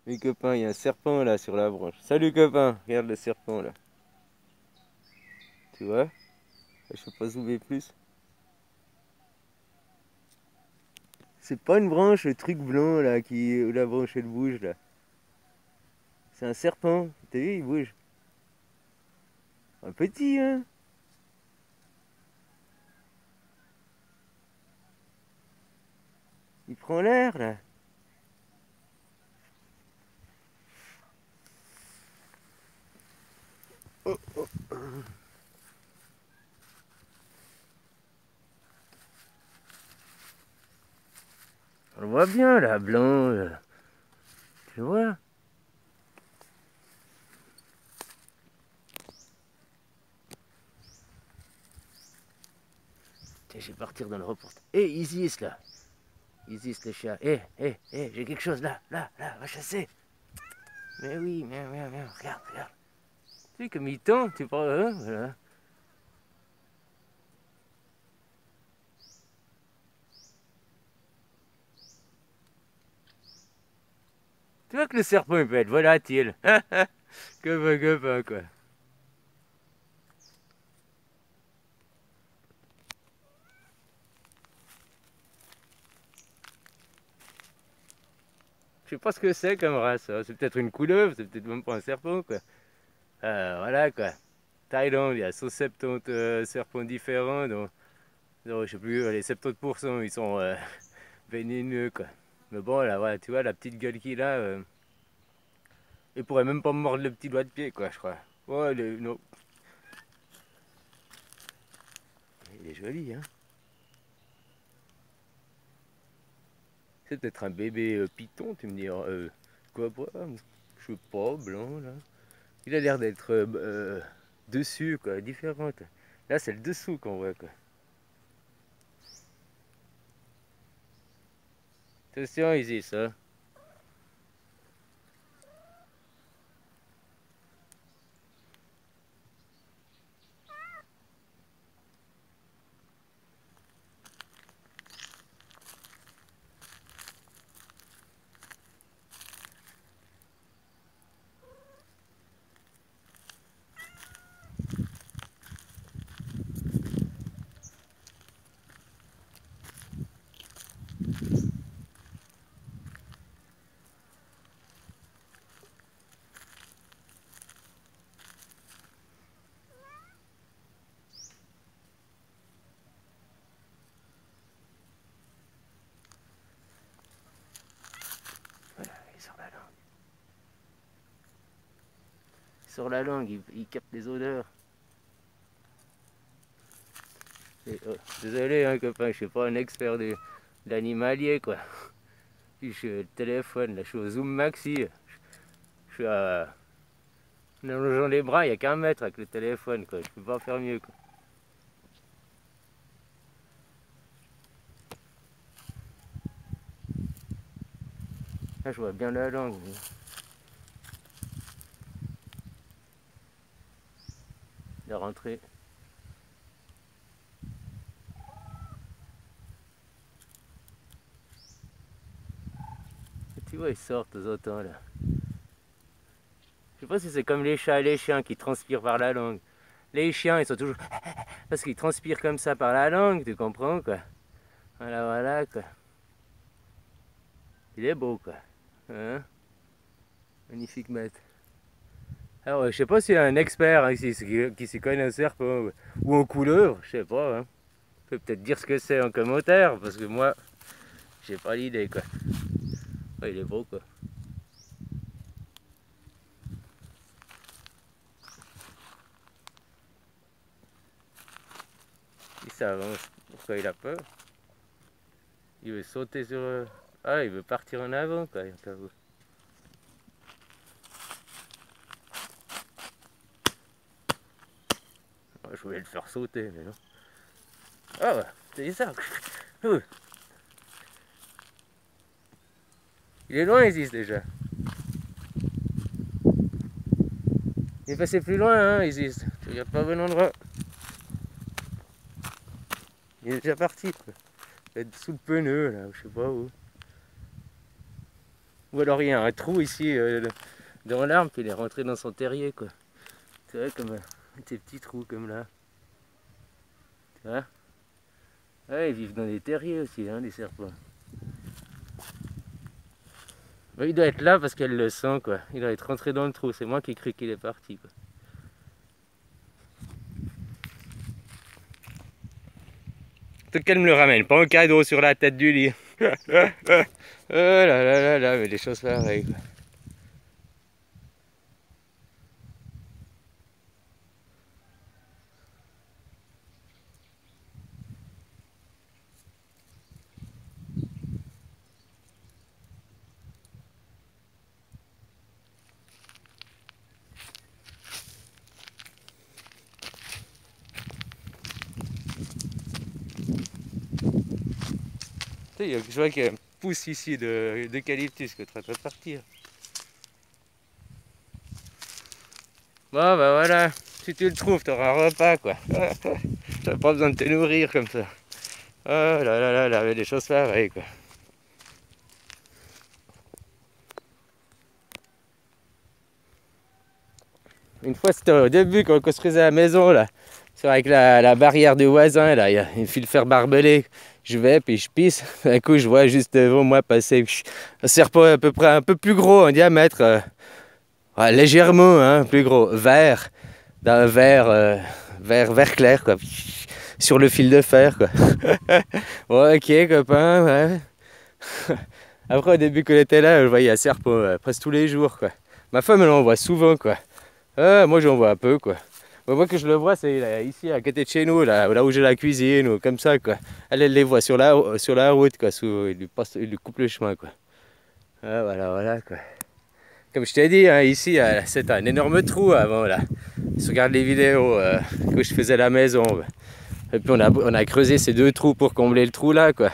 Mes copains, il y a un serpent là sur la branche. Salut copain, regarde le serpent là. Tu vois? Je peux pas zoomer plus. C'est pas une branche, le truc blanc là, où la branche elle bouge là. C'est un serpent. T'as vu, il bouge. Un petit, hein? Il prend l'air là. On le voit bien là, blanc là. Tu vois? Tiens, je vais partir dans le reportage. Hé, Isis là. Isis le chat. Hé, j'ai quelque chose là, va chasser. Mais oui, mais, regarde, regarde. Tu sais comme il tend, tu prends, hein, voilà. Tu vois que le serpent il peut être volatile. Que quoi. Je sais pas ce que c'est comme race, hein. C'est peut-être une couleuvre, c'est peut-être même pas un serpent, quoi. Voilà, quoi. Thaïlande, il y a 170 serpents différents, donc, je sais plus, les 70% ils sont vénéneux, quoi. Mais bon, là, voilà, tu vois, la petite gueule qu'il a, il pourrait même pas me mordre le petit doigt de pied, quoi, je crois. Ouais, non. Il est joli, hein. C'est peut-être un bébé python, tu me diras. Quoi, je sais pas, blanc, là. Il a l'air d'être dessus, quoi, différente. Là, c'est le dessous qu'on voit, quoi. Attention, Isis, hein. Voilà, il sort la langue. Il sort la langue, il capte les odeurs. Désolé, hein, copain, je suis pas un expert de l'animalier, quoi. Puis je le téléphone, là, je suis au Zoom Maxi. Je suis à... En allongeant les bras, il n'y a qu'un mètre avec le téléphone, quoi. Je peux pas faire mieux, quoi. Là, je vois bien la langue. La rentrée. Et tu vois, il sort de temps en temps, là. Je sais pas si c'est comme les chats et les chiens qui transpirent par la langue. Les chiens, ils sont toujours... Parce qu'ils transpirent comme ça par la langue, tu comprends, quoi. Voilà, quoi. Il est beau, quoi. Hein? Magnifique maître. Alors, je sais pas s'il y a un expert hein, qui s'y connaît en serpent ou en couleuvre, je sais pas. Hein. Peut peut-être dire ce que c'est en commentaire, parce que moi, j'ai pas l'idée, quoi. Ouais, il est beau, quoi. Il s'avance. Pourquoi il a peur? Il veut sauter sur... Ah, il veut partir en avant, quoi. Je voulais le faire sauter, mais non. Ah, ouais, c'est ça. Il est loin, Isis, déjà. Il est passé plus loin, hein, Isis. Tu regardes pas au bon endroit. Il est déjà parti, quoi. Il va être sous le pneu, là, je sais pas où. Ou alors il y a un trou ici dans l'arbre, puis il est rentré dans son terrier, quoi. Tu vois, comme ces petits trous comme là. Tu vois? Ouais, ils vivent dans des terriers aussi, hein, les serpents. Il doit être là parce qu'elle le sent, quoi. Il doit être rentré dans le trou. C'est moi qui ai cru qu'il est parti, quoi. Tout qu'elle me le ramène, pas un cadeau sur la tête du lit. Oh là là là là, mais des choses pareilles, quoi. Je vois qu'il y a un pouce ici d'eucalyptus que tu vas pas partir. Bon bah voilà, si tu le trouves, tu auras un repas, quoi. T'as pas besoin de te nourrir comme ça. Oh là là là là, des choses pareilles, quoi. Une fois, c'était au début quand on construisait la maison, là. C'est avec la barrière du voisin, là, il y a une fil fer barbelé. Je vais, puis je pisse. D'un coup, je vois juste devant moi passer un serpent à peu près un peu plus gros en diamètre. Ouais, légèrement, hein, plus gros. Vert. D'un vert clair, quoi. Sur le fil de fer, quoi. Ouais, ok, copain, ouais. Après, au début qu'on était là, je voyais un serpent presque tous les jours, quoi. Ma femme, elle en voit souvent, quoi. Moi, j'en vois un peu, quoi. Moi, que je le vois, c'est ici, à côté de chez nous, là où j'ai la cuisine, ou comme ça, quoi. Elle les voit sur la route, quoi. Il lui coupe le chemin, quoi. Ah, voilà, voilà, quoi. Comme je t'ai dit, hein, ici, c'est un énorme trou avant, là. Si tu regardes les vidéos que je faisais à la maison, et puis on a creusé ces deux trous pour combler le trou, là, quoi.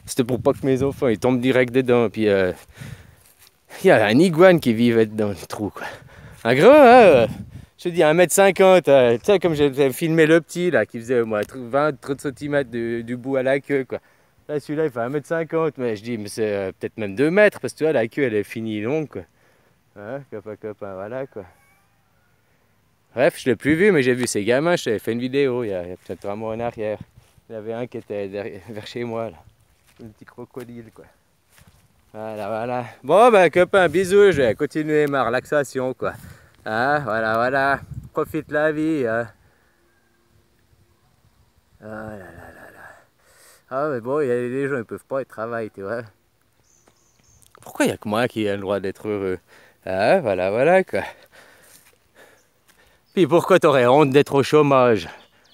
C'était pour pas que mes enfants, ils tombent direct dedans, puis il y a un iguane qui vivait dans le trou, quoi. Un grand, hein, je te dis 1m50, tu sais, comme j'ai filmé le petit, là, qui faisait au moins 20-30 cm du bout à la queue, quoi. Là, celui-là, il fait 1m50, mais je dis, mais c'est peut-être même 2 mètres, parce que tu vois, la queue, elle est finie longue, quoi. Hein, copain, voilà, quoi. Bref, je l'ai plus vu, mais j'ai vu ces gamins, je t'avais fait une vidéo il y a peut-être un mois en arrière. Il y avait un qui était vers chez moi, là. Un petit crocodile, quoi. Voilà, voilà. Bon, ben, copain, bisous, je vais continuer ma relaxation, quoi. Hein, voilà, voilà. Profite la vie, hein. Ah là là là là. Ah, mais bon, il y a des gens, ils peuvent pas, ils travaillent, tu vois. Pourquoi il n'y a que moi qui ai le droit d'être heureux? Ah, voilà, voilà, quoi. Puis pourquoi t'aurais honte d'être au chômage?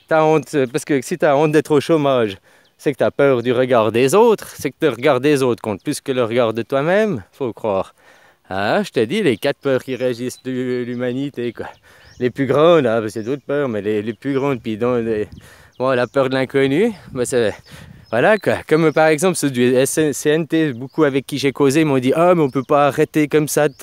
T'as honte, parce que si t'as honte d'être au chômage, c'est que t'as peur du regard des autres, c'est que le regard des autres compte plus que le regard de toi-même, faut croire. Ah, je t'ai dit, les 4 peurs qui régissent l'humanité, quoi. Les plus grandes, hein, c'est d'autres peurs, mais les plus grandes, puis bon, la peur de l'inconnu, ben c'est... Voilà, quoi. Comme par exemple ceux du CNT, beaucoup avec qui j'ai causé m'ont dit ah mais on peut pas arrêter comme ça de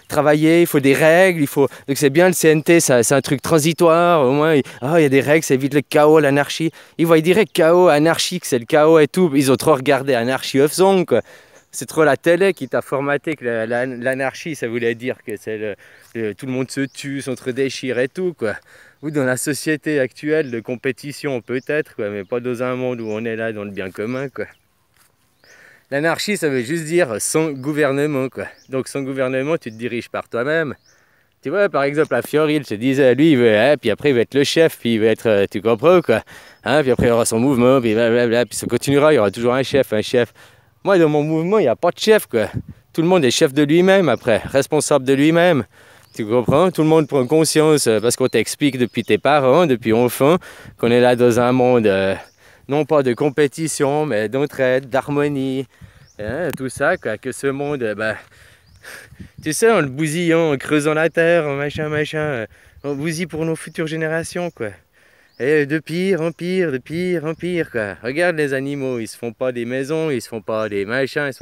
travailler, il faut des règles, il faut. Donc c'est bien le CNT, c'est un truc transitoire, au moins il y a des règles, ça évite le chaos, l'anarchie. Ils voient direct chaos, anarchie, que c'est le chaos et tout. Ils ont trop regardé Anarchie of Song, quoi. C'est trop la télé qui t'a formaté que l'anarchie, ça voulait dire que c'est tout le monde se tue, s'entre-déchire et tout, quoi. Ou dans la société actuelle de compétition peut-être, quoi, mais pas dans un monde où on est là dans le bien commun, quoi. L'anarchie, ça veut juste dire sans gouvernement, quoi. Donc sans gouvernement, tu te diriges par toi-même. Tu vois, par exemple, à Fiori, il se disait, lui, il veut, hein, puis après il va être le chef, puis il va être, tu comprends, quoi. Hein, puis après il aura son mouvement, puis blablabla, puis ça continuera, il y aura toujours un chef, un chef. Moi, dans mon mouvement, il n'y a pas de chef, quoi. Tout le monde est chef de lui-même après, responsable de lui-même. Tu comprends? Tout le monde prend conscience parce qu'on t'explique depuis tes parents, depuis enfant, qu'on est là dans un monde non pas de compétition, mais d'entraide, d'harmonie, hein, tout ça, quoi, que ce monde, tu sais, en le bousillant, en creusant la terre, en machin, on bousille pour nos futures générations, quoi. Et de pire en pire, de pire en pire, quoi. Regarde les animaux, ils se font pas des maisons, ils se font pas des machins.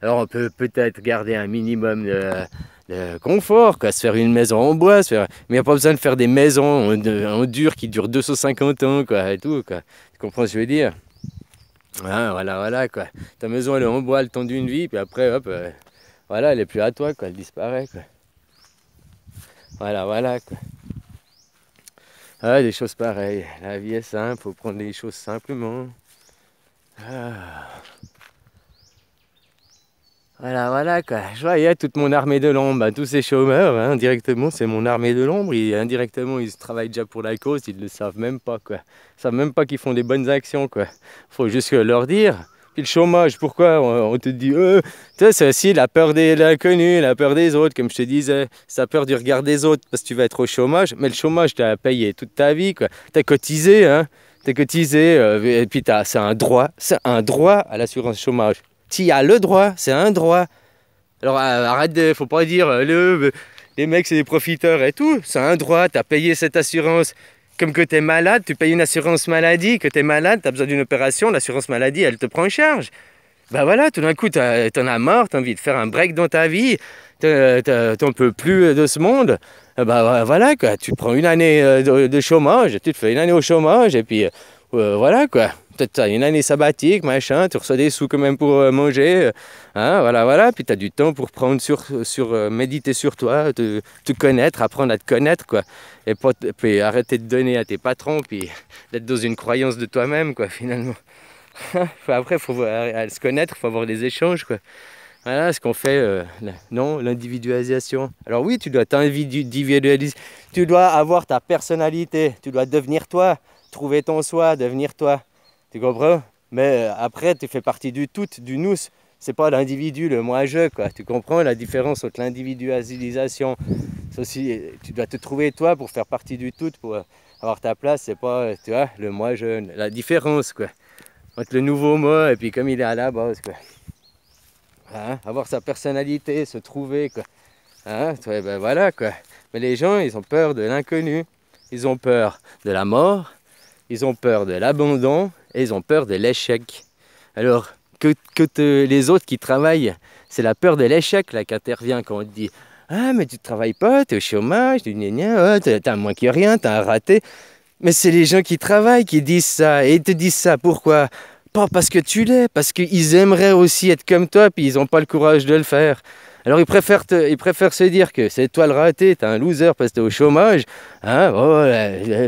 Alors on peut peut-être garder un minimum de confort, quoi. Se faire une maison en bois, mais il n'y a pas besoin de faire des maisons en dur qui durent 250 ans, quoi, et tout, quoi. Tu comprends ce que je veux dire? Ah, voilà, voilà, quoi. Ta maison, elle est en bois le temps d'une vie, puis après, hop, voilà, elle est plus à toi, quoi, elle disparaît, quoi. Voilà, voilà, quoi. Ah, des choses pareilles. La vie est simple, faut prendre les choses simplement. Ah. Voilà, voilà, quoi. Je voyais toute mon armée de l'ombre, bah, tous ces chômeurs, hein, directement, c'est mon armée de l'ombre. Et indirectement, ils travaillent déjà pour la cause, ils ne le savent même pas, quoi. Ils savent même pas qu'ils font des bonnes actions, quoi. Faut juste leur dire. Puis le chômage, pourquoi on te dit, tu sais, c'est aussi la peur de l'inconnu, la peur des autres, comme je te disais. C'est la peur du regard des autres, parce que tu vas être au chômage. Mais le chômage, tu as payé toute ta vie, quoi. Tu as cotisé, hein. Tu as cotisé, et puis c'est un droit à l'assurance chômage. Tu as le droit, c'est un droit. Alors arrête faut pas dire les mecs c'est des profiteurs et tout. C'est un droit, tu as payé cette assurance. Comme que tu es malade, tu payes une assurance maladie, que tu es malade, tu as besoin d'une opération, l'assurance maladie elle te prend en charge. Bah voilà, tout d'un coup t'en as marre, tu as envie de faire un break dans ta vie, t'en peux plus de ce monde. Bah voilà quoi, tu prends une année de chômage, tu te fais une année au chômage et puis voilà quoi. Peut-être tu as une année sabbatique, machin, tu reçois des sous quand même pour manger, hein, voilà, voilà. Puis tu as du temps pour prendre méditer sur toi, te connaître, apprendre à te connaître, quoi. Et puis arrêter de donner à tes patrons, puis d'être dans une croyance de toi-même, quoi, finalement. Après, il faut se connaître, il faut avoir des échanges, quoi. Voilà ce qu'on fait, non, l'individualisation. Alors oui, tu dois t'individualiser, tu dois avoir ta personnalité, tu dois devenir toi, trouver ton soi, devenir toi. Tu comprends? Mais après, tu fais partie du tout, du nous. C'est pas l'individu, le moi-je, quoi. Tu comprends la différence entre l'individualisation? C'est aussi, tu dois te trouver toi pour faire partie du tout, pour avoir ta place. C'est pas, tu vois, le moi-je, la différence, quoi. Entre le nouveau moi et puis comme il est à la base, quoi. Hein? Avoir sa personnalité, se trouver, quoi. Hein? Ouais, ben voilà, quoi. Mais les gens, ils ont peur de l'inconnu. Ils ont peur de la mort. Ils ont peur de l'abandon. Et ils ont peur de l'échec. Alors, les autres qui travaillent, c'est la peur de l'échec là qui intervient quand on te dit « Ah, mais tu ne travailles pas, tu es au chômage, tu t'as moins que rien, tu as un raté. » Mais c'est les gens qui travaillent qui disent ça. Et ils te disent ça, pourquoi? Pas parce que tu l'es, parce qu'ils aimeraient aussi être comme toi, puis ils n'ont pas le courage de le faire. Alors ils préfèrent se dire que c'est toi le raté, t'es un loser parce que t'es au chômage, hein, oh,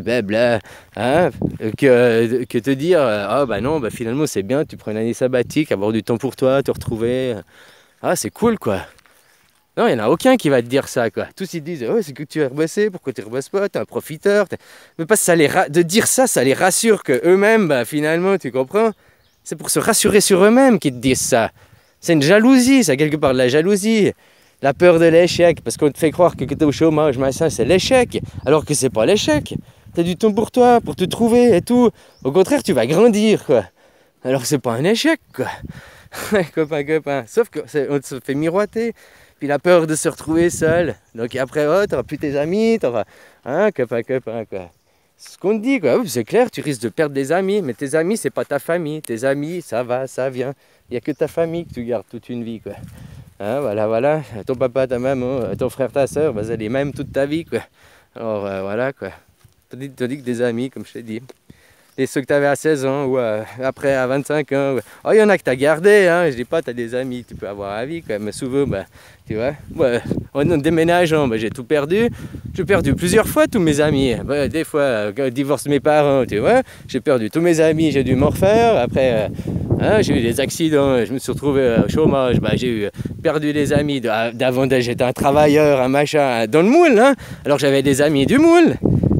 blabla, hein, que te dire, ah bah non, bah finalement c'est bien, tu prends une année sabbatique, avoir du temps pour toi, te retrouver, ah c'est cool quoi. Non, il n'y en a aucun qui va te dire ça, quoi. Tous ils te disent, oh, c'est que tu as rebossé, pourquoi tu ne rebosses pas, t'es un profiteur. Mais parce que de dire ça, ça les rassure que eux-mêmes, bah, finalement, tu comprends? C'est pour se rassurer sur eux-mêmes qu'ils te disent ça. C'est une jalousie, ça, quelque part, de la jalousie. La peur de l'échec, parce qu'on te fait croire que tu es au chômage, machin, c'est l'échec. Alors que c'est pas l'échec. Tu as du temps pour toi, pour te trouver et tout. Au contraire, tu vas grandir, quoi. Alors que c'est pas un échec, quoi. copain. Sauf qu'on se fait miroiter. Puis la peur de se retrouver seul. Donc après, oh, t'auras plus tes amis, t'auras... Hein, copain, quoi. C'est ce qu'on te dit, quoi. C'est clair, tu risques de perdre des amis. Mais tes amis, c'est pas ta famille. Tes amis, ça va, ça vient. Il n'y a que ta famille que tu gardes toute une vie, quoi. Hein, voilà. Ton papa, ta maman, ton frère, ta soeur, bah, c'est les mêmes toute ta vie, quoi. Alors, voilà, quoi. Tandis que des amis, comme je t'ai dit. Et ceux que tu avais à 16 ans ou après à 25 ans. Oh, il y en a que tu as gardé, hein. Je dis pas tu as des amis, tu peux avoir à vie, quoi. Mais souvent, bah, tu vois, en déménageant, bah, j'ai tout perdu. J'ai perdu plusieurs fois tous mes amis. Bah, des fois, quand divorce de mes parents, tu vois, j'ai perdu tous mes amis, j'ai dû m'en refaire. Après, hein, j'ai eu des accidents, je me suis retrouvé au chômage. Bah, j'ai perdu des amis d'avant, j'étais un travailleur, un machin, dans le moule. Hein. Alors j'avais des amis du moule.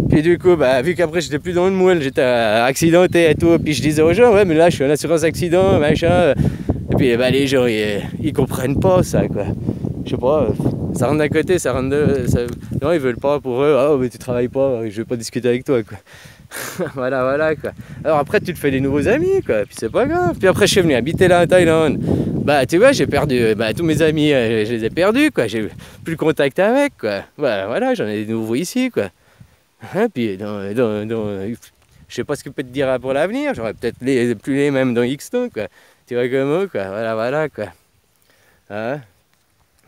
Puis du coup, bah, vu qu'après j'étais plus dans le moule, j'étais accidenté et tout, puis je disais aux gens, ouais, mais là je suis en assurance accident, machin. Et puis bah, les gens, ils comprennent pas ça, quoi. Je sais pas, ça rentre d'un côté, ça rentre de... Non, ils veulent pas pour eux, oh, mais tu travailles pas, je vais pas discuter avec toi, quoi. voilà, quoi. Alors après, tu te fais des nouveaux amis, quoi, puis c'est pas grave. Puis après, je suis venu habiter là en Thaïlande. Bah, tu vois, j'ai perdu, tous mes amis, je les ai perdus, quoi. J'ai plus le contact avec, quoi. Voilà, j'en ai des nouveaux ici, quoi. Hein, puis je sais pas ce que peut te dire pour l'avenir, j'aurais peut-être plus les mêmes dans X temps, quoi. Tu vois comment, quoi. Voilà, quoi. Hein?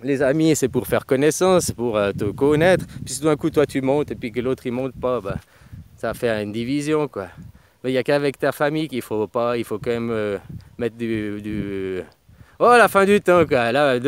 Les amis, c'est pour faire connaissance, c'est pour te connaître. Puis si d'un coup, toi, tu montes et puis que l'autre, il monte pas, bah, ça fait une division, quoi. Mais il n'y a qu'avec ta famille qu'il faut pas, il faut quand même mettre Oh, la fin du temps, quoi. Là,